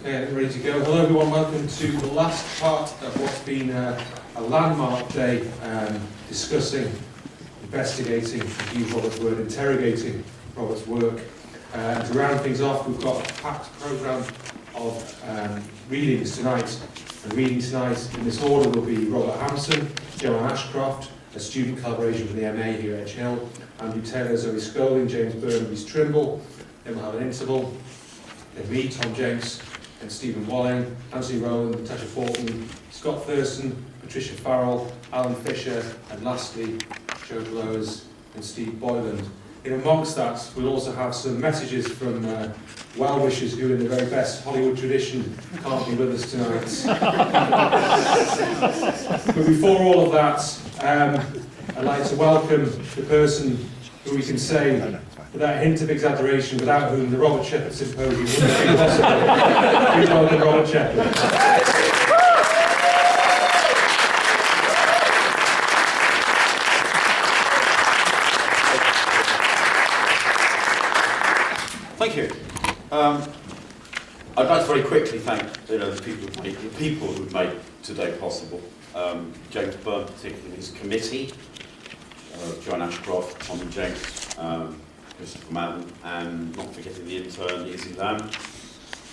Okay, ready to go. Hello everyone, welcome to the last part of what's been a landmark day discussing, investigating, to use Robert's word, interrogating Robert's work. To round things off, we've got a packed programme of readings tonight. And reading tonight in this order will be Robert Hampson, Joanne Ashcroft, a student collaboration with the MA here at Edge Hill, Andrew Taylor, Zoe Scoling, James Byrne, Reese Trimble. Then we'll have an interval. Then me, Tom Jenks, and Stephen Walling, Anthony Rowland, Natasha Fulton, Scott Thurston, Patricia Farrell, Alan Fisher, and lastly, Joe Blowers and Steve Boyland. In amongst that, we'll also have some messages from well-wishers who, in the very best Hollywood tradition, can't be with us tonight. But before all of that, I'd like to welcome the person who we can say, without a hint of exaggeration, without whom the Robert Sheppard Symposium wouldn't have been possible. Please welcome Robert Sheppard. Thank you. I'd like to very quickly thank the people who've made today possible. James Byrne, particularly his committee, Joanne Ashcroft, Tom Jenks, Christopher Madden, and not forgetting the intern, Isabelle.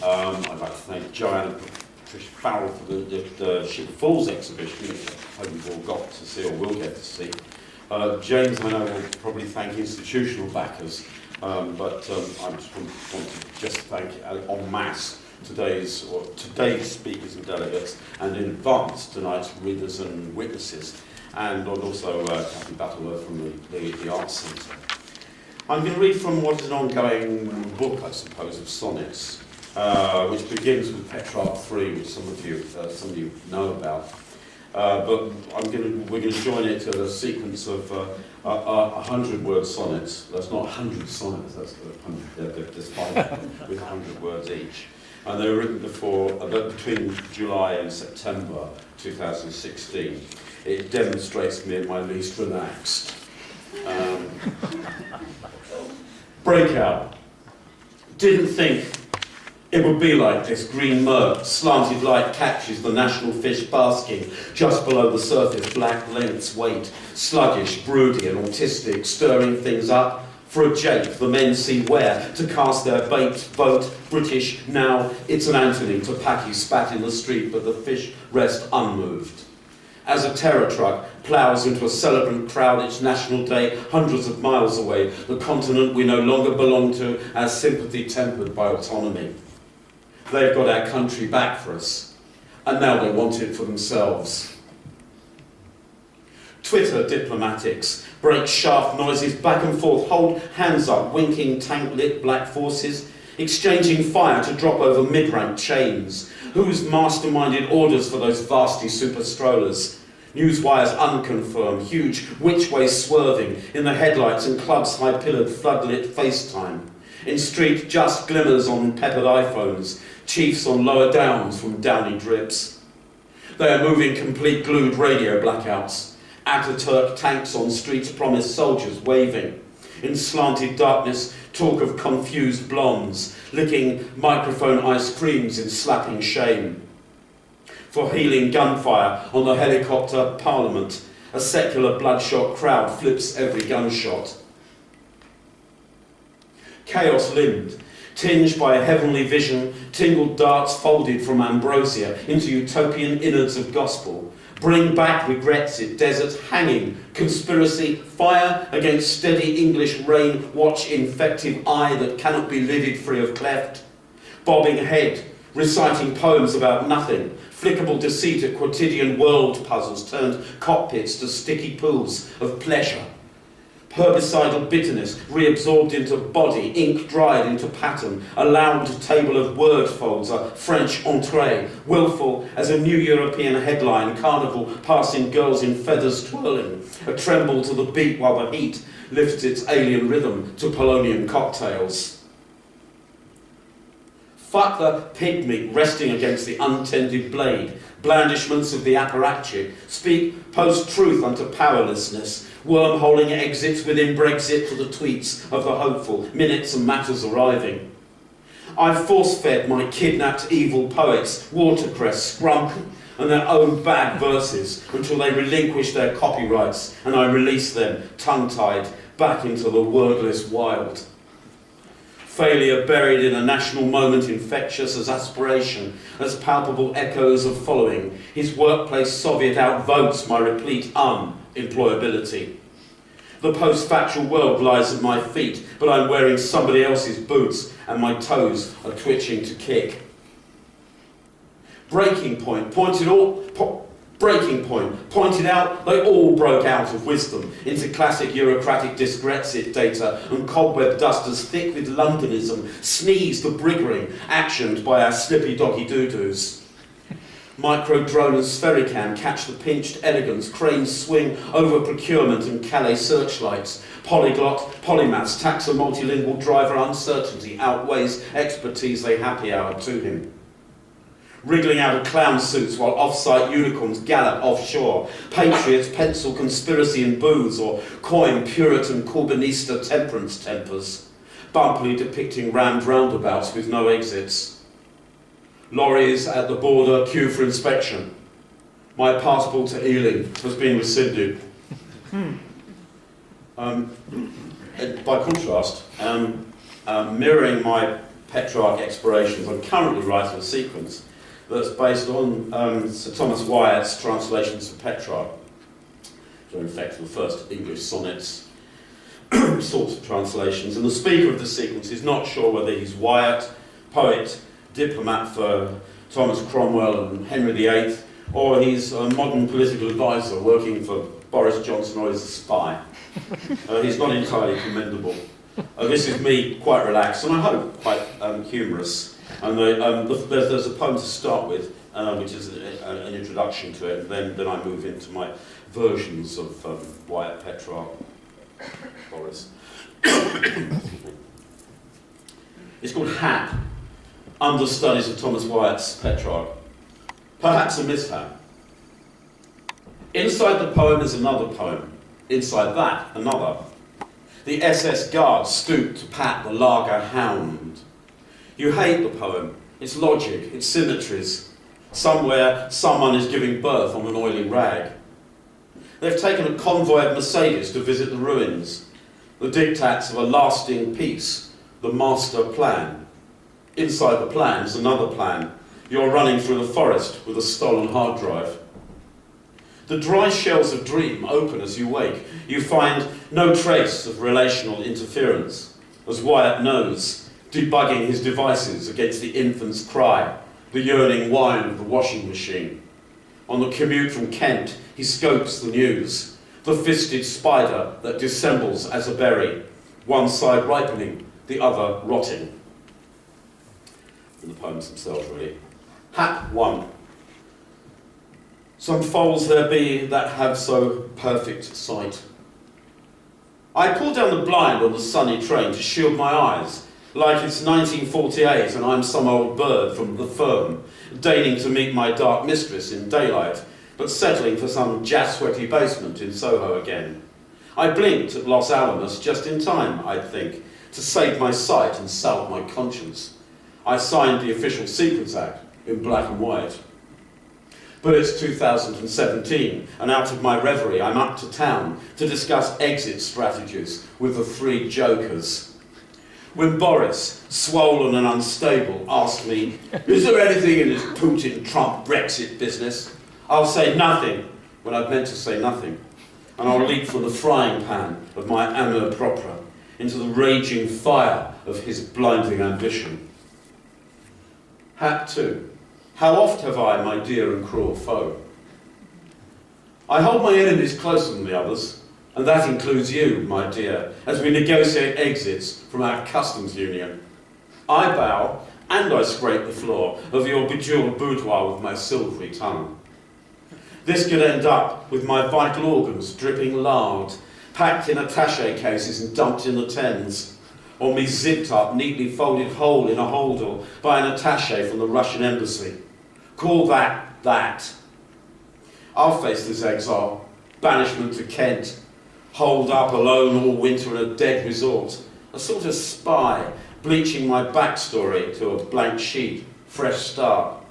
I'd like to thank Joanne and Patricia Farrell for the Ship Falls exhibition, which I hope you've all got to see or will get to see. James, I know, will probably thank institutional backers, but I just want to thank en masse today's speakers and delegates, and in advance tonight's readers and witnesses, and also Kathy Battleworth from the Arts Centre. I'm going to read from what is an ongoing book, I suppose, of sonnets, which begins with Petrarch 3, which some of you know about. But we're going to join it to a sequence of 100-word sonnets. That's not 100 sonnets, that's 100. There's 5 with 100 words each. And they were written between July and September 2016. It demonstrates me at my least relaxed. Breakout. Didn't think it would be like this. Green murk, slanted light catches the national fish basking just below the surface, black lengths wait, sluggish, broody and autistic, stirring things up. For a jape, the men see where to cast their bait, boat, British, now it's an Anthony to pack his spat in the street, but the fish rest unmoved. As a terror truck ploughs into a celebrant crowd, it's National Day, hundreds of miles away, the continent we no longer belong to, our sympathy tempered by autonomy. They've got our country back for us, and now they want it for themselves. Twitter diplomatics break shaft noises back and forth, hold hands up, winking tank-lit black forces, exchanging fire to drop over mid-rank chains. Who's masterminded orders for those vasty super strollers? Newswires unconfirmed, huge which-way swerving in the headlights and clubs high-pillared floodlit FaceTime. In street, just glimmers on peppered iPhones, chiefs on lower downs from downy drips. They are moving complete glued radio blackouts. Ataturk tanks on streets promise soldiers waving. In slanted darkness, talk of confused blondes, licking microphone ice creams in slapping shame. For healing gunfire on the helicopter parliament, a secular bloodshot crowd flips every gunshot. Chaos limbed, tinged by a heavenly vision, tingled darts folded from ambrosia into utopian innards of gospel. Bring back regrets it, deserts hanging, conspiracy, fire against steady English rain, watch infective eye that cannot be lidded free of cleft. Bobbing head, reciting poems about nothing, flickable deceit at quotidian world puzzles turned cockpits to sticky pools of pleasure. Herbicidal bitterness reabsorbed into body, ink dried into pattern, a loud table of word folds, a French entree, willful as a new European headline, carnival passing girls in feathers twirling, a tremble to the beat while the heat lifts its alien rhythm to polonium cocktails. Fuck the pig meat resting against the untended blade, blandishments of the apparatchik, speak post-truth unto powerlessness, wormholing exits within Brexit to the tweets of the hopeful, minutes and matters arriving. I've force-fed my kidnapped evil poets watercress, scrumpy, and their own bad verses until they relinquish their copyrights and I release them, tongue-tied, back into the wordless wild. Failure buried in a national moment infectious as aspiration, as palpable echoes of following. His workplace Soviet outvotes my replete unemployability. The post-factual world lies at my feet, but I'm wearing somebody else's boots and my toes are twitching to kick. Breaking point, pointed out, they all broke out of wisdom into classic bureaucratic Disgrexit data and cobweb dusters thick with Londonism, sneeze the briggering, actioned by our slippy doggy doo-doos. Micro-drone and Sphericam catch the pinched elegance, cranes swing over procurement and Calais searchlights. Polyglot, polymaths, taxa multilingual driver uncertainty outweighs expertise they happy hour to him. Wriggling out of clown suits while off-site unicorns gallop offshore, patriots pencil conspiracy in booths or coin Puritan Corbynista temperance tempers, bumpily depicting rammed roundabouts with no exits. Lorries at the border queue for inspection. My passport to Ealing has been rescinded. By contrast, mirroring my Petrarch explorations, I'm currently writing a sequence that's based on Sir Thomas Wyatt's translations of Petrarch, which are in fact the first English sonnets sorts of translations. And the speaker of the sequence is not sure whether he's Wyatt, poet, diplomat for Thomas Cromwell and Henry VIII, or he's a modern political advisor working for Boris Johnson, or he's a spy. He's not entirely commendable. This is me quite relaxed and I hope quite humorous. And there's a poem to start with, which is an introduction to it, and then I move into my versions of Wyatt, Petrarch, Boris. It's called Hap, Understudies of Thomas Wyatt's Petrarch. Perhaps a mishap. Inside the poem is another poem. Inside that, another. The SS guards stoop to pat the lager hound. You hate the poem, its logic, its symmetries. Somewhere, someone is giving birth on an oily rag. They've taken a convoy of Mercedes to visit the ruins, the diktats of a lasting peace, the master plan. Inside the plan is another plan. You're running through the forest with a stolen hard drive. The dry shells of dream open as you wake. You find no trace of relational interference, as Wyatt knows, debugging his devices against the infant's cry, the yearning whine of the washing machine. On the commute from Kent, he scopes the news, the fisted spider that dissembles as a berry, one side ripening, the other rotting. In the poems themselves, really. Hap 1. Some foals there be that have so perfect sight. I pull down the blind on the sunny train to shield my eyes, like it's 1948 and I'm some old bird from the firm, deigning to meet my dark mistress in daylight, but settling for some jazz-sweaty basement in Soho again. I blinked at Los Alamos just in time, I'd think, to save my sight and salve my conscience. I signed the official Secrets Act in black and white. But it's 2017, and out of my reverie, I'm up to town to discuss exit strategies with the three jokers. When Boris, swollen and unstable, asked me, is there anything in this Putin-Trump-Brexit business? I'll say nothing when I've meant to say nothing, and I'll leap from the frying pan of my amour propre into the raging fire of his blinding ambition. Hap 2. How oft have I, my dear and cruel foe? I hold my enemies closer than the others, and that includes you, my dear, as we negotiate exits from our customs union. I bow, and I scrape the floor of your bejewelled boudoir with my silvery tongue. This could end up with my vital organs dripping lard, packed in attaché cases and dumped in the Thames, or me zipped up, neatly folded whole in a holdall by an attaché from the Russian embassy. Call that. I'll face this exile, banishment to Kent, holed up alone all winter in a dead resort, a sort of spy, bleaching my backstory to a blank sheet, fresh start.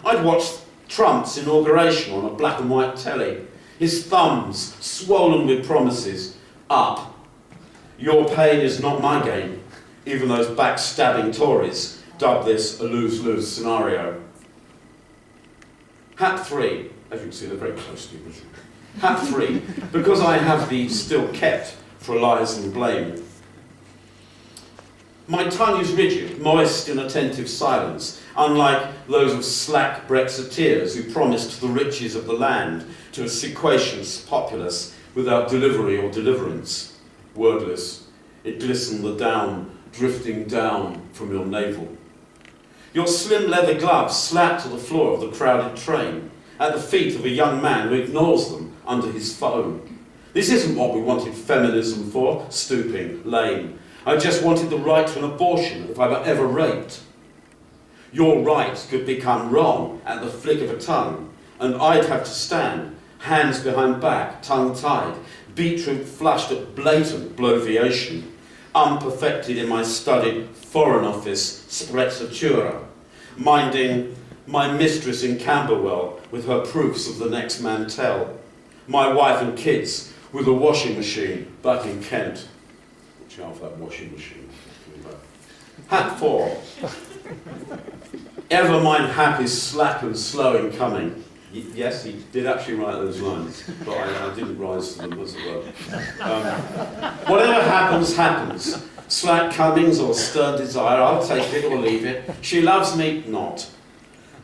I'd watched Trump's inauguration on a black and white telly, his thumbs swollen with promises, up. Your pain is not my gain, even those backstabbing Tories dubbed this a lose-lose scenario. Hat 3, as you can see, they're very close to the original. Hat 3, because I have the still kept for lies and blame. My tongue is rigid, moist in attentive silence, unlike those of slack Brexiteers who promised the riches of the land to a sequacious populace without delivery or deliverance. Wordless, it glistened the down, drifting down from your navel. Your slim leather gloves slapped to the floor of the crowded train, at the feet of a young man who ignores them under his phone. This isn't what we wanted feminism for, stooping, lame. I just wanted the right to an abortion if I were ever raped. Your right could become wrong at the flick of a tongue, and I'd have to stand, hands behind back, tongue tied, beetroot flushed at blatant bloviation, unperfected in my studied Foreign Office sprezzatura, minding my mistress in Camberwell with her proofs of the next Mantell, my wife and kids with a washing machine back in Kent. Watch out for that washing machine. Hat 4. Ever mine hap is slack and slow in coming. Yes, he did actually write those lines, but I didn't rise to them as it were. Whatever happens, happens. Slack comings or stern desire, I'll take it or leave it. She loves me not.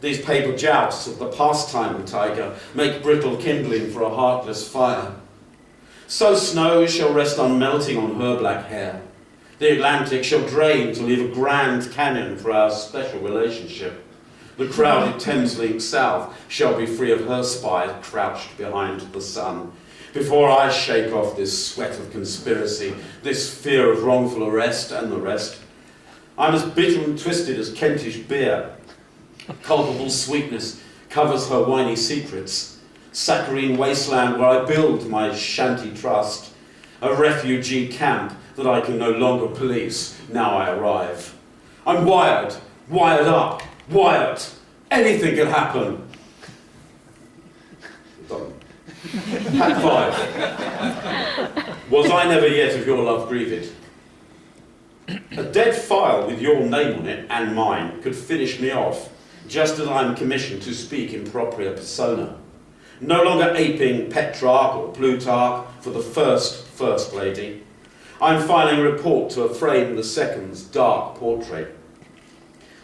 These paper jousts of the pastime tiger make brittle kindling for a heartless fire. So snow shall rest unmelting on her black hair. The Atlantic shall drain to leave a grand canyon for our special relationship. The crowded Thameslink south shall be free of her spies crouched behind the sun. Before I shake off this sweat of conspiracy, this fear of wrongful arrest and the rest, I'm as bitter and twisted as Kentish beer. Culpable sweetness covers her whiny secrets. Saccharine wasteland where I build my shanty trust. A refugee camp that I can no longer police, now I arrive. I'm wired up, wired. Anything can happen. Done. Hat 5. Was I never yet of your love grieved? A dead file with your name on it, and mine, could finish me off, just as I'm commissioned to speak in propria persona. No longer aping Petrarch or Plutarch for the first lady. I'm filing a report to frame the second's dark portrait.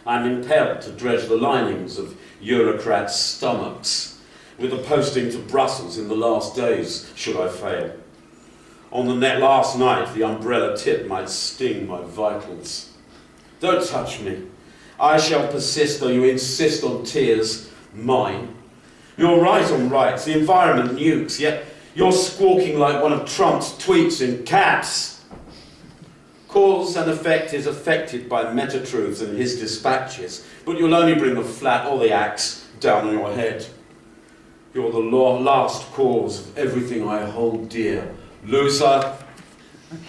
I'm impelled to dredge the linings of Eurocrats' stomachs, with a posting to Brussels in the last days, should I fail. On the net last night, the umbrella tip might sting my vitals. Don't touch me. I shall persist, though you insist on tears, mine. You're right on rights, the environment nukes, yet you're squawking like one of Trump's tweets in caps. Cause and effect is affected by meta-truths and his dispatches, but you'll only bring the flat or the axe down on your head. You're the last cause of everything I hold dear. Loser.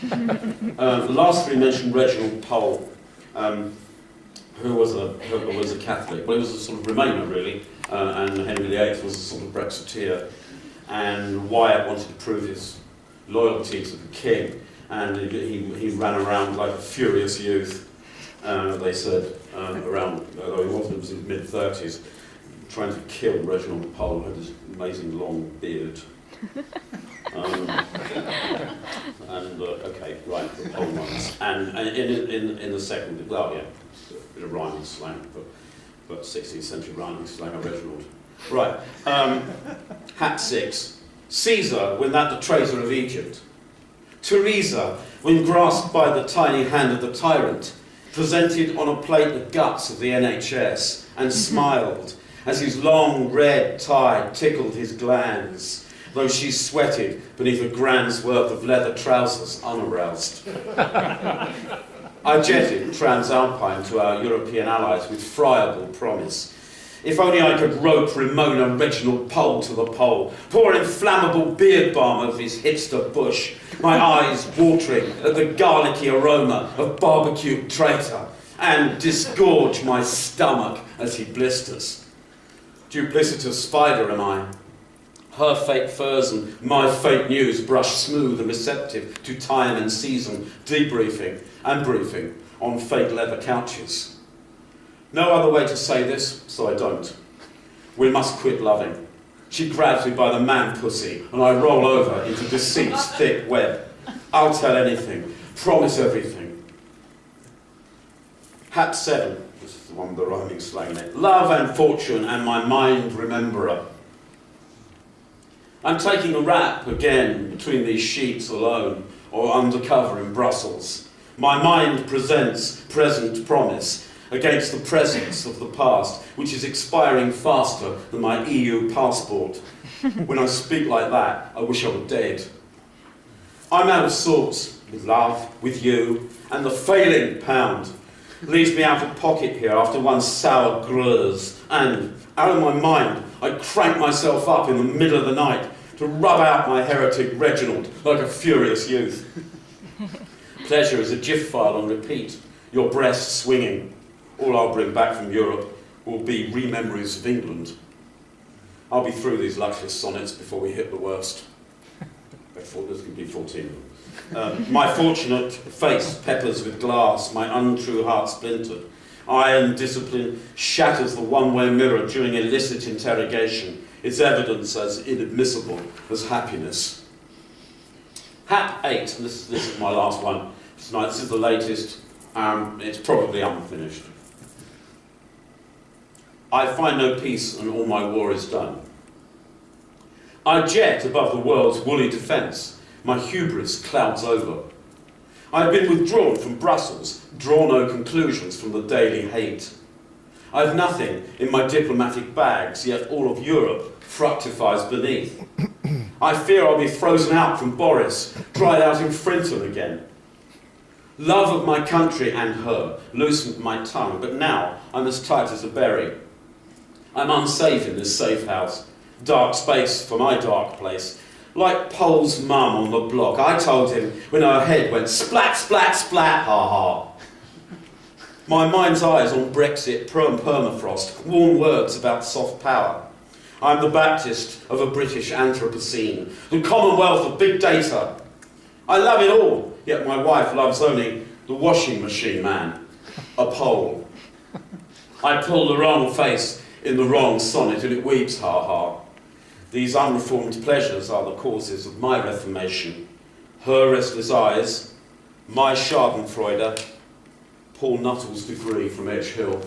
The last three mentioned Reginald Pole, who was a Catholic. Well, he was a sort of Remainer, really, and Henry VIII was a sort of Brexiteer. And Wyatt wanted to prove his loyalty to the king, and he ran around like a furious youth, they said, around, although he was in his mid-30s, trying to kill Reginald Pole, who had this amazing long beard. Okay, right, the Pole ones. And in the second, well, yeah, a bit of rhyming slang, but 16th century rhyming slang of Reginald. Right, hat 6. Caesar, when that the traitor of Egypt. Teresa, when grasped by the tiny hand of the tyrant, presented on a plate the guts of the NHS and smiled as his long red tie tickled his glands, though she sweated beneath a grand's worth of leather trousers unaroused. I jetted transalpine to our European allies with friable promise. If only I could rope Ramona Reginald Pole to the pole, pour inflammable beard balm over his hipster bush, my eyes watering at the garlicky aroma of barbecued traitor, and disgorge my stomach as he blisters. Duplicitous spider am I. Her fake furs and my fake news brush smooth and receptive to time and season, debriefing and briefing on fake leather couches. No other way to say this, so I don't. We must quit loving. She grabs me by the man pussy, and I roll over into deceit's thick web. I'll tell anything, promise everything. Hap 7, this is the one with the rhyming slang in it. Love and fortune and my mind rememberer. I'm taking a rap again between these sheets alone, or undercover in Brussels. My mind presents present promise, against the presence of the past, which is expiring faster than my EU passport. When I speak like that, I wish I were dead. I'm out of sorts with love, with you, and the failing pound leaves me out of pocket here after one sour gruz, and, out of my mind, I crank myself up in the middle of the night to rub out my heretic Reginald like a furious youth. Pleasure is a GIF file on repeat, your breast swinging. All I'll bring back from Europe will be re-memories of England. I'll be through these luckless sonnets before we hit the worst. There's going to be 14 of them. My fortunate face peppers with glass, my untrue heart splintered. Iron discipline shatters the one-way mirror during illicit interrogation, its evidence as inadmissible as happiness. Hap 8, and this is my last one tonight, this is the latest, it's probably unfinished. I find no peace and all my war is done. I jet above the world's woolly defence, my hubris clouds over. I have been withdrawn from Brussels, draw no conclusions from the daily hate. I have nothing in my diplomatic bags, yet all of Europe fructifies beneath. I fear I'll be frozen out from Boris, dried out in Frinton again. Love of my country and her loosened my tongue, but now I'm as tight as a berry. I'm unsafe in this safe house, dark space for my dark place. Like Pole's mum on the block, I told him when her head went splat, splat, splat, ha ha. My mind's eyes on Brexit, permafrost, warm words about soft power. I'm the Baptist of a British Anthropocene, the Commonwealth of big data. I love it all, yet my wife loves only the washing machine man, a Pole. I pull the wrong face in the wrong sonnet and it weeps, ha ha. These unreformed pleasures are the causes of my reformation. Her restless eyes, my schadenfreude, Paul Nuttall's degree from Edge Hill.